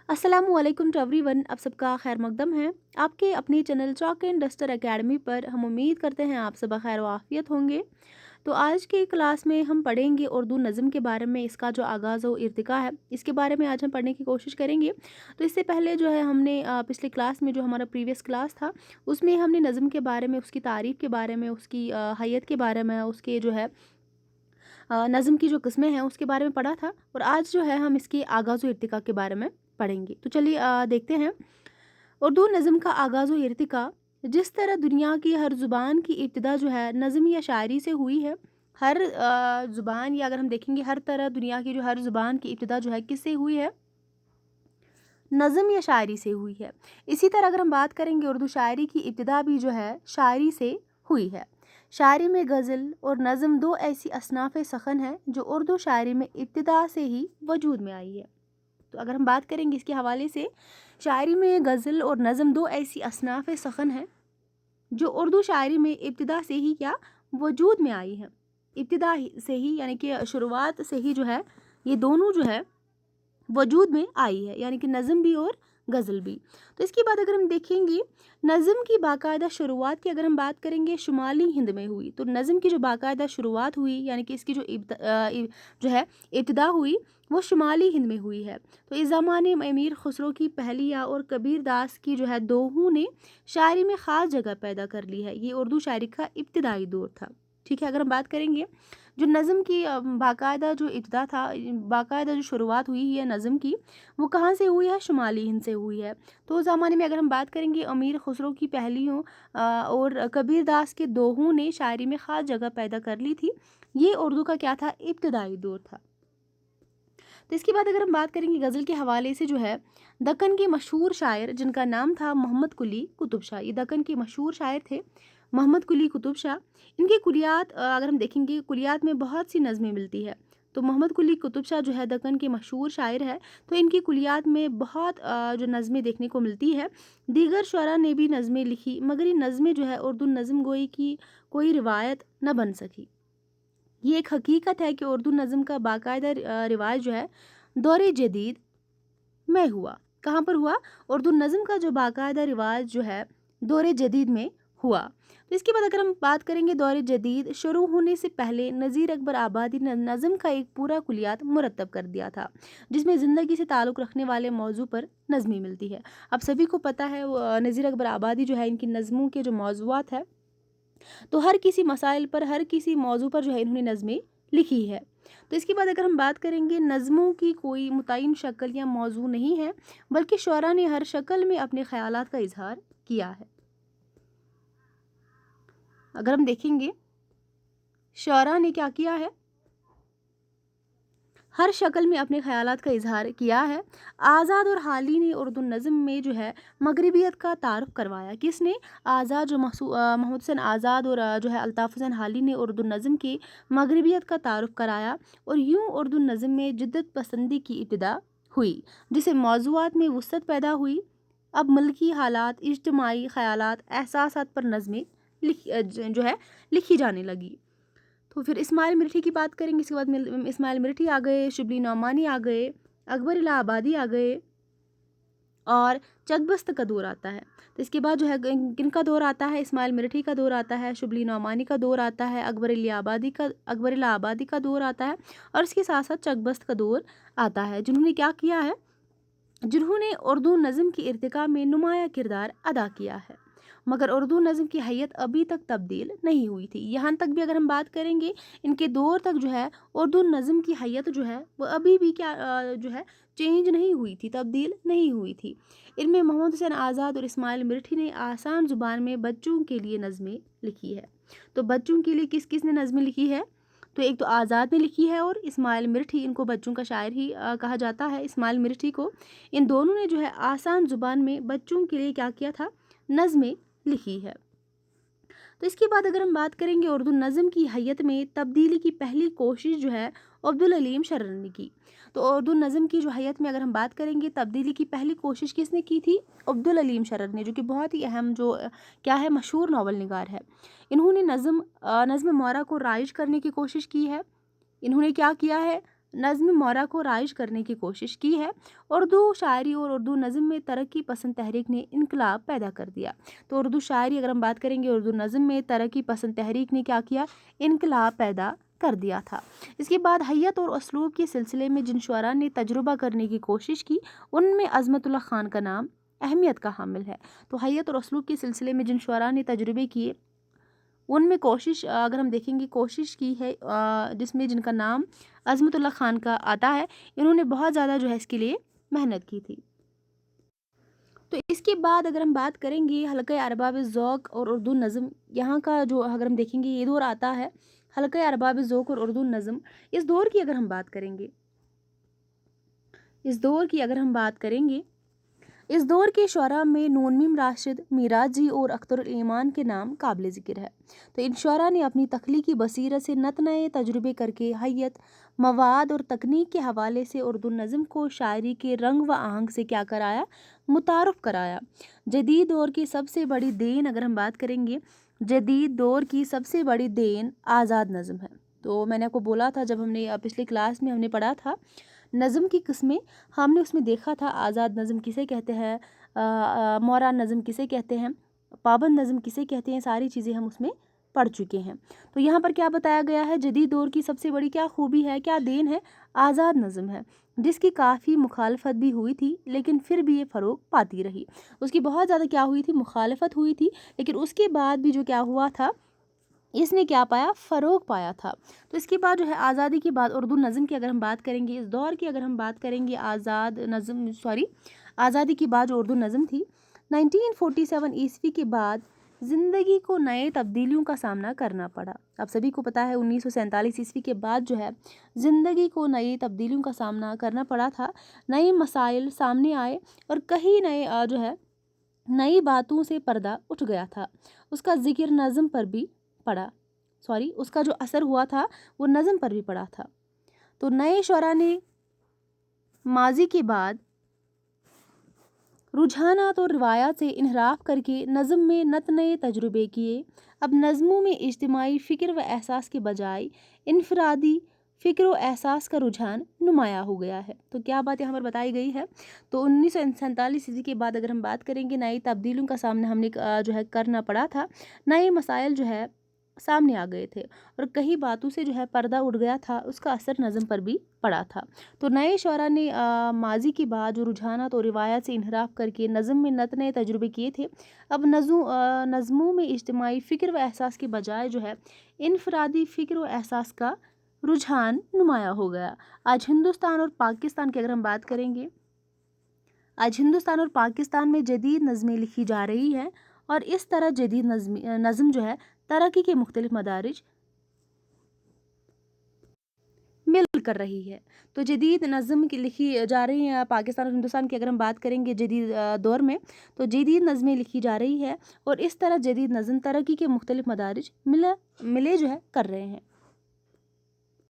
अस्सलामुअलैकुम to everyone. आप सबका खैर मकदम है आपके अपने channel chalk and duster academy पर। हम उम्मीद करते हैं आप सब खैर वाफियत होंगे। तो आज की क्लास में हम पढ़ेंगे उर्दू नज़म के बारे में। इसका जो आगाज़ व इर्तिका है इसके बारे में आज हम पढ़ने की कोशिश करेंगे। तो इससे पहले जो है हमने पिछली क्लास में जो हमारा प्रीवियस क्लास था उसमें हमने नज़म के बारे में, उसकी तारीफ़ के बारे में, उसकी हैयत के बारे में, उसके जो है नज़म की जो किस्में हैं उसके बारे में पढ़ा था। और आज जो है हम इसके आगाज़ व इर्तिका के बारे में पढ़ेंगे। तो चलिए देखते हैं। उर्दू नज़म का आगाज़ व इर्तिका। जिस तरह दुनिया की हर ज़ुबान की इब्तिदा जो है नज़म या शायरी से हुई है, हर ज़ुबान या अगर हम देखेंगे हर तरह दुनिया की जो हर ज़ुबान की इब्तिदा जो है किससे हुई है, नज़म या शायरी से हुई है। इसी तरह अगर हम बात करेंगे उर्दू शायरी की इब्तिदा भी जो है शायरी से हुई है। शायरी में गज़ल और नज़म दो ऐसी असनाफ़ सख़न हैं जो उर्दू शायरी में इब्तिदा से ही वजूद में आई है। तो अगर हम बात करेंगे इसके हवाले से, शायरी में गज़ल और नज़म दो ऐसी असनाफ़ सख़न हैं जो उर्दू शायरी में इब्तिदा से ही क्या वजूद में आई है। इब्तिदा से ही यानी कि शुरुआत से ही जो है ये दोनों जो है वजूद में आई है, यानी कि नज़म भी और गज़ल भी। तो इसके बाद अगर हम देखेंगे नज़म की बाकायदा शुरुआत की अगर हम बात करेंगे शुमाली हिंद में हुई। तो नज़म की जो बाकायदा शुरुआत हुई यानी कि इसकी जो जो है इब्तिदा हुई वो शुमाली हिंद में हुई है। तो इस ज़माने में अमीर खुसरो की पहलिया और कबीर दास की जो है दोहों ने शायरी में ख़ास जगह पैदा कर ली है। ये उर्दू शायरी का इब्तिदाई दौर था। ठीक है, अगर हम बात करेंगे जो नज़म की बाकायदा जो इब्तिदा था, बाकायदा जो शुरुआत हुई है नज़म की, वो कहाँ से हुई है, शुमाली हिंद से हुई है। तो उस ज़माने में अगर हम बात करेंगे अमीर खुसरो की पहलियों और कबीर दास के दोहों ने शायरी में ख़ास जगह पैदा कर ली थी। ये उर्दू का क्या था, इब्तिदाई दौर था। तो इसके बाद अगर हम बात करेंगे गज़ल के हवाले से, जो है दक्कन के मशहूर शायर जिनका नाम था मोहम्मद कुली कुतुब शाह। ये दक्कन के मशहूर शायर थे मोहम्मद कुली कुतुब शाह। इनके कुलियात अगर हम देखेंगे, कुलियात में बहुत सी नज़में मिलती है। तो मोहम्मद कुली कुतुब शाह जो है दक्कन के मशहूर शायर है। तो इनकी कुलियात में बहुत जो नज़में देखने को मिलती है। दीगर शुअरा ने भी नज़में लिखी मगर ये नज़में जो है उर्दू नज़म गोई की कोई रिवायत न बन सकी। ये एक हकीकत है कि उर्दू नज़म का बाकायदा रिवाज जो है दौरे जदीद में हुआ। कहाँ पर हुआ, उर्दू नज़म का जो बाकायदा रिवाज जो है दौरे जदीद में हुआ। तो इसके बाद अगर हम बात करेंगे दौरे जदीद शुरू होने से पहले नज़ीर अकबर आबादी ने नज़म का एक पूरा कुलियात मुरतब कर दिया था जिसमें ज़िंदगी से ताल्लुक़ रखने वाले मौजू पर नज़में मिलती है। अब सभी को पता है नज़ीर अकबर आबादी जो है इनकी नज़मों के जो मौज़ूआत है, तो हर किसी मसाइल पर, हर किसी मौजू पर जो है इन्होंने नज़में लिखी है। तो इसके बाद अगर हम बात करेंगे नज़मों की कोई मुतय्यन शक्ल या मौजू नहीं है बल्कि शुअरा ने हर शक्ल में अपने ख़यालात का इजहार किया है। अगर हम देखेंगे शुअरा ने क्या किया है, हर शक्ल में अपने ख़यालात का इजहार किया है। आज़ाद और हाली ने उर्दू नज़म में जो है मगरबियत का तारुफ करवाया। किसने, आज़ाद, जो मोहम्मद हुसैन आज़ाद और जो है अल्ताफ़ हुसैन हाली ने उर्दू नज़म की मगरबियत का तारुफ कराया। और यूँ उर्दू नज़म में जिद्दत पसंदी की इब्तिदा हुई जिससे मौज़ूआत में वुसअत पैदा हुई। अब मुल्की हालात, इज्तिमाई ख़यालात, एहसासात पर नज़में जो है लिखी जाने लगी। तो फिर इस्माइल मिर्ठी की बात करेंगे। इसके बाद इस्माइल मिर्ठी आ गए, शिबली नौमानी आ गए, अकबर इलाहाबादी आ गए और चकबस्त का दौर आता है। तो इसके बाद जो है किनका दौर आता है, इस्माइल मिर्ठी का दौर आता है, शिबली नौमानी का दौर आता है, अकबर इलाहाबादी का दौर आता है और इसके साथ साथ चकबस्त का दौर आता है, जिन्होंने क्या किया है, जिन्होंने उर्दू नज़म की इर्तिका में नुमाया किरदार अदा किया है। मगर उर्दू नज़म की हैयत अभी तक तब्दील नहीं हुई थी। यहाँ तक भी अगर हम बात करेंगे इनके दौर तक जो है उर्दू नज़म की हैयत जो है वो अभी भी क्या जो है चेंज नहीं हुई थी, तब्दील नहीं हुई थी। इनमें मोहम्मद हुसैन आज़ाद और इस्माइल मिर्ठी ने आसान ज़ुबान में बच्चों के लिए नज़में लिखी है। तो बच्चों के लिए किस किस ने नज़में लिखी है, तो एक तो आज़ाद ने लिखी है और इस्माइल मिर्ठी, इनको बच्चों का शायर ही कहा जाता है इस्माइल मिर्ठी को। इन दोनों ने जो है आसान ज़ुबान में बच्चों के लिए क्या किया था, नज़में लिखी है। तो इसके बाद अगर हम बात करेंगे उर्दू नज़म की हैयत में तब्दीली की पहली कोशिश जो है अब्दुल अलीम शर्र ने की। तो उर्दू नज़म की जो हैयत में अगर हम बात करेंगे तब्दीली की पहली कोशिश किसने की थी, अब्दुल अलीम शर्र ने, जो कि बहुत ही अहम जो क्या है मशहूर नावल निगार है। इन्होंने नज़म मौरा को राइज करने की कोशिश की है। इन्होंने क्या किया है, नज़्म मौरा को राइज करने की कोशिश की है। उर्दू शायरी और उर्दू नज़्म में तरक्की पसंद तहरीक ने इनकलाब पैदा कर दिया। तो उर्दू शायरी अगर हम बात करेंगे, उर्दू नज़्म में तरक्की पसंद तहरीक ने क्या किया, इनकलाब पैदा कर दिया था। इसके बाद हैयत और उसलूब के सिलसिले में जिन शुअरा ने तजुर्बा करने की कोशिश की, उनमें अज़मतुल्लाह खान का नाम अहमियत का हामिल है। तो हैयत और उसलूब के सिलसिले में जिन शुअरा ने तजुर्बे किए, उनमें कोशिश अगर हम देखेंगे, कोशिश की है जिसमें जिनका नाम अज़मतुल्लाह खान का आता है, इन्होंने बहुत ज़्यादा जो है इसके लिए मेहनत की थी। तो इसके बाद अगर हम बात करेंगे हल्क़ा अरबाब ज़ौक़ और उर्दू नज़्म, यहाँ का जो अगर हम देखेंगे ये दौर आता है हल्क़ा अरबाब ज़ौक़ और उर्दू नज़्म। इस दौर की अगर हम बात करेंगे, इस दौर के शुअरा में नून मीम राशिद, मिराजी और अख्तरुल ईमान के नाम काबिल ज़िक्र है। तो इन शुअरा ने अपनी तख्लीकी बसीरत से नत नए तजुर्बे करके हैयत, मवाद और तकनीक के हवाले से उर्दू नज़्म को शायरी के रंग व आहंग से क्या कराया, मुतारुफ़ कराया। जदीद दौर की सबसे बड़ी देन अगर हम बात करेंगे, जदीद दौर की सबसे बड़ी देन आज़ाद नज़्म है। तो मैंने आपको बोला था, जब हमने पिछली क्लास में हमने पढ़ा था नज़्म की किस्में, हमने उसमें देखा था आज़ाद नज़्म किसे कहते हैं, मौरा नज़्म किसे कहते हैं, पाबंद नज़्म किसे कहते हैं, सारी चीज़ें हम उसमें पढ़ चुके हैं। तो यहाँ पर क्या बताया गया है, जदीद दौर की सबसे बड़ी क्या खूबी है, क्या देन है, आज़ाद नज़्म है, जिसकी काफ़ी मुखालफत भी हुई थी लेकिन फिर भी ये फ़रोग पाती रही। उसकी बहुत ज़्यादा क्या हुई थी, मुखालफत हुई थी, लेकिन उसके बाद भी जो क्या हुआ था, इसने क्या पाया, फ़रोग पाया था। तो इसके बाद जो है आज़ादी के बाद उर्दू नज़्म की अगर हम बात करेंगे, इस दौर की अगर हम बात करेंगे, आज़ादी के बाद जो उर्दू नज़्म थी 1947 ईस्वी के बाद ज़िंदगी को नए तब्दीलियों का सामना करना पड़ा। आप सभी को पता है 1947 ईस्वी के बाद जो है ज़िंदगी को नई तब्दीलियों का सामना करना पड़ा था। नए मसाइल सामने आए और कई नए जो है नई बातों से पर्दा उठ गया था। उसका ज़िक्र नज़्म पर भी पड़ा, उसका जो असर हुआ था वो नज़्म पर भी पड़ा था। तो नए शुअरा ने माजी के बाद रुझानात और रिवायात से इन्हराफ करके नज़्म में नत नए तजुर्बे किए। अब नज़्मों में इज्तिमाई फ़िक्र व एहसास के बजाय इनफरादी फ़िक्र व एहसास का रुझान नुमाया हो गया है। तो क्या बात यहाँ पर बताई गई है, तो 1947 ईस्वी के बाद अगर हम बात करेंगे, नई तब्दीलियों का सामना हमने जो है करना पड़ा था। नए मसाइल जो है सामने आ गए थे और कई बातों से जो है पर्दा उठ गया था, उसका असर नज़्म पर भी पड़ा था। तो नए शुअरा ने माजी के बाद जो रुझानात और रिवायात से इन्हराफ करके नज़्म में नत नए तजुर्बे किए थे। अब नज़्मों में इज्तिमाई फ़िक्र व एहसास के बजाय जो है इनफरादी फ़िक्र व एहसास का रुझान नुमाया हो गया। आज हिंदुस्तान और पाकिस्तान की अगर हम बात करेंगे, आज हिंदुस्तान और पाकिस्तान में जदीद नज़्में लिखी जा रही हैं और इस तरह जदीद नज़्म जो है तरक्की के मुख्तलिफ मदारिज मिल कर रही है। तो जदीद नज़्म की लिखी जा रही है पाकिस्तान और हिंदुस्तान की अगर हम बात करेंगे जदीद दौर में, तो जदीद नज़्में लिखी जा रही है और इस तरह जदीद नज़्म तरक्की के मुख्तलिफ मदारिज मिले जो है कर रहे हैं।